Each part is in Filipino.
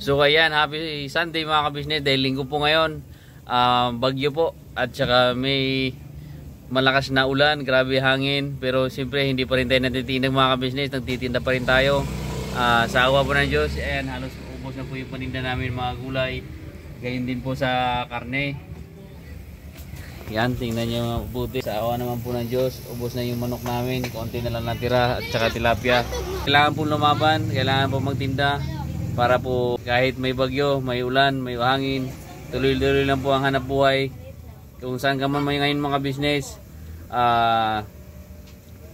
So ayan, happy Sunday mga kabisnes, dahil linggo po ngayon. Bagyo po at saka may malakas na ulan, grabe hangin, pero siyempre hindi pa rin tayo natitinag mga kabisnes, nagtitinda pa rin tayo. Sa awa po ng Diyos, ayan, halos ubos na po yung paninda namin mga gulay. Gayon din po sa karne. Yan, tingnan nyo mabuti. Sa awa naman po ng Diyos, ubos na yung manok namin, konti na lang natira at saka tilapia. Kailangan po lumaban, kailangan po magtinda para po kahit may bagyo, may ulan, may hangin, tuloy-tuloy lang po ang hanap buhay. Kung saan ka man may ngayon mga business,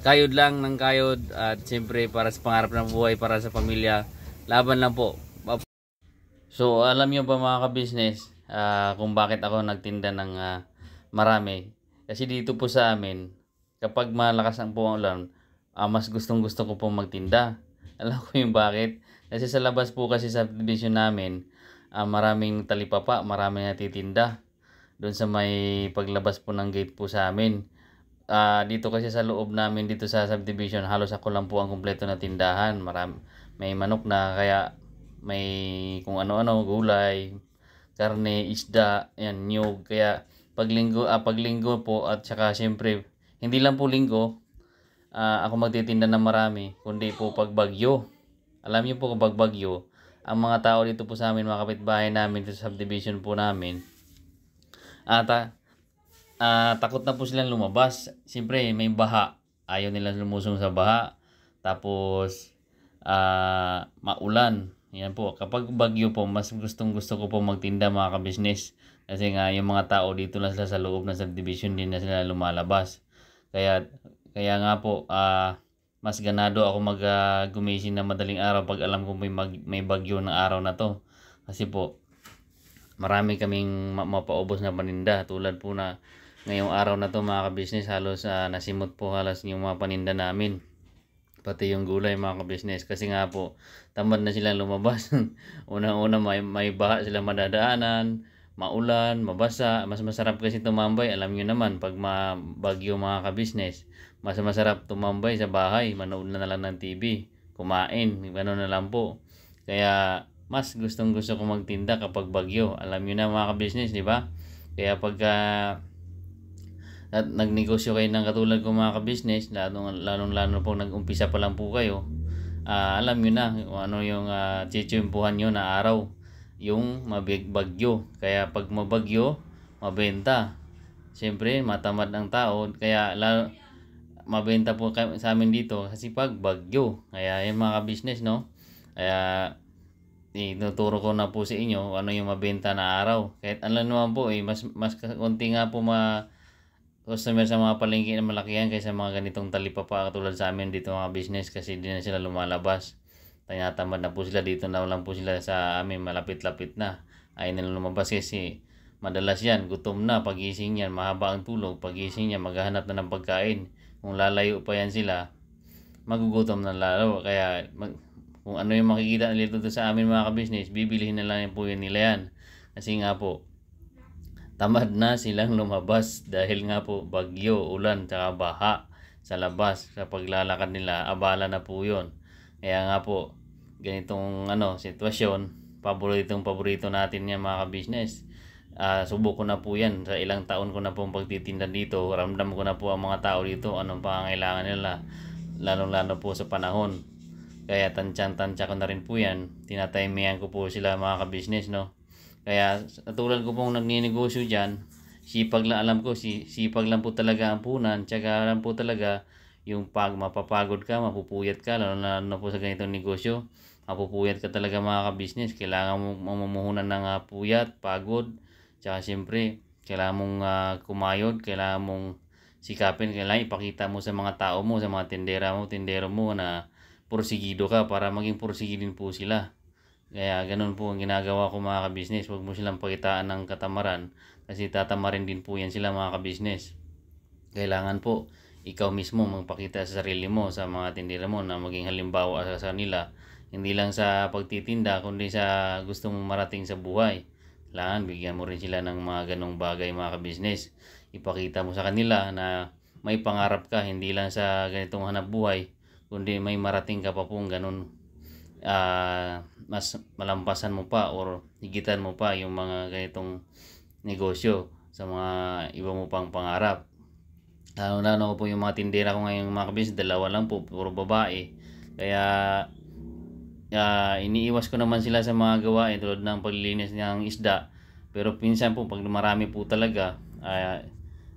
kayod lang ng kayod, at siyempre para sa pangarap ng buhay, para sa pamilya, laban lang po. So alam nyo ba mga ka-business, kung bakit ako nagtinda ng marami? Kasi dito po sa amin, kapag malakas ang ulan, mas gustong gusto ko po magtinda. Alam ko yung bakit. Kasi sa labas po kasi sa division namin, maraming talipapa, maraming natitinda doon sa may paglabas po ng gate po sa amin. Dito kasi sa loob namin, dito sa subdivision, halos ako lang po ang kumpleto na tindahan. May manok na, kaya may kung ano-ano, gulay, karne, isda, yan, nyug. Kaya paglinggo po, at saka siyempre hindi lang po linggo ako magtitinda ng marami, kundi po pag bagyo. Alam niyo po kapag bagyo, ang mga tao dito po sa amin, mga kapitbahay namin dito sa subdivision po namin, takot na po silang lumabas. Siyempre may baha, ayaw nilang lumusong sa baha. Tapos maulan. Yan po, kapag bagyo po, mas gustong gusto ko po magtinda mga ka-business. Kasi nga yung mga tao dito lang sila sa loob ng subdivision, din na sila lumalabas. Kaya nga po, mas ganado ako gumising na madaling araw pag alam ko may bagyo na araw na to. Kasi po, marami kaming mapaubos na paninda. Tulad po na ngayong araw na to mga ka-business, halos nasimot po halos yung mga paninda namin. Pati yung gulay mga ka-business. Kasi nga po, tamad na silang lumabas. Unang-una may baha sila madadaanan, maulan, mabasa. Mas masarap kasi tumambay. Alam nyo naman, pag bagyo mga ka-business, mas masarap tumambay sa bahay, manood na lang ng TV, kumain, gano'n na lang po. Kaya mas gustong gusto ko magtinda kapag bagyo. Alam niyo na mga ka-business, di ba? Kaya pagka nagnegosyo kayo ng katulad ko mga ka-business, lalong po nag-umpisa pa lang po kayo, alam niyo na kung ano yung tsitsimpuhan nyo na araw, yung bagyo. Kaya pag mabagyo, mabenta. Siyempre matamad ang tao, kaya mabenta po sa amin dito kasi pag bagyo. Kaya yung mga business, no, kaya ituturo ko na po sa inyo ano yung mabenta na araw. Kahit alam naman po mas konti nga po customer sa mga palengke na malakihan kaysa mga ganitong talipapa katulad sa amin dito mga business, kasi di na sila lumalabas. Tinatamad na po sila, dito na lang po sila sa amin, malapit-lapit na. Ayaw nila lumabas kasi madalas yan, gutom na pagising yan, mahaba ang tulog, pagising yan maghahanap na ng pagkain. Kung lalayo pa yan sila, magugutom na lalo. Kaya kung ano yung makikita nila dito sa amin mga ka-business, bibilihin na lang po yun nila yan. Kasi nga po, tamad na silang lumabas dahil nga po bagyo, ulan, tsaka baha sa labas. Sa paglalakad nila, abala na po yun. Kaya nga po, ganitong sitwasyon, paborito natin yan mga ka-business. Subok ko na po yan, sa ilang taon ko na po pagtitinda dito. Ramdam ko na po ang mga tao dito, anong pangangailangan nila, lalong-lalo po sa panahon. Kaya tansya ko na rin po yan, tinatimihan ko po sila mga ka-business, no. Kaya tulad ko pong nagninegosyo dyan, sipag lang, alam ko sipag lang po talaga ang punan. Tsaka alam po talaga yung mapapagod ka, mapupuyat ka, lalo na po sa ganitong negosyo, mapupuyat ka talaga mga ka-business. Kailangan mong mamumuhunan ng puyat, pagod. Tsaka siyempre, kailangan mong kumayod, kailangan mong sikapin, kailangan ipakita mo sa mga tao mo, sa mga tindero mo na porsigido ka para maging porsigi din po sila. Kaya ganun po ang ginagawa ko mga ka-business. Huwag mo silang pakitaan ng katamaran, kasi tatamarin din po yan sila mga ka-business. Kailangan po ikaw mismo magpakita sa sarili mo, sa mga tindera mo, na maging halimbawa sa kanila. Hindi lang sa pagtitinda, kundi sa gusto mong marating sa buhay. Kailangan bigyan mo rin sila ng mga ganong bagay mga ka-business. Ipakita mo sa kanila na may pangarap ka, hindi lang sa ganitong hanap buhay, kundi may marating ka pa pong ganon. mas malampasan mo pa or higitan mo pa yung mga ganitong negosyo sa mga iba mo pang pangarap. Lalo po yung mga tindera ko ngayon mga kabis, dalawa lang po, puro babae. Kaya iniiwas ko naman sila sa mga gawain tulad ng paglilinis ng isda. Pero pinsan po pag marami po talaga,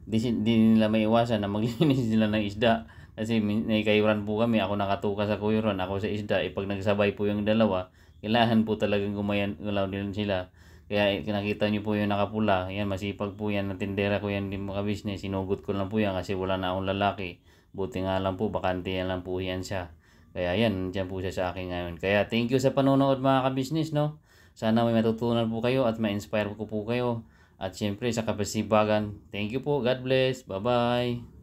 di nila maiwasan na maglinis sila ng isda. Kasi may kayuran po kami, ako nakatuka sa kuyuran, ako sa isda. Pag nagsabay po yung dalawa, kailangan po talagang gulaw din sila. Kaya nakita niyo po yung nakapula, yan masipag po yan, ng tindera ko yan din mga business. Sinugot ko lang po yan kasi wala na akong lalaki. Buti nga lang po, bakante yan lang po yan siya. Kaya yan, dyan po siya sa akin ngayon. Kaya thank you sa panonood mga kabisnes, no? Sana may matutunan po kayo at ma-inspire ko po kayo. At syempre sa kapasibagan, thank you po. God bless. Bye-bye.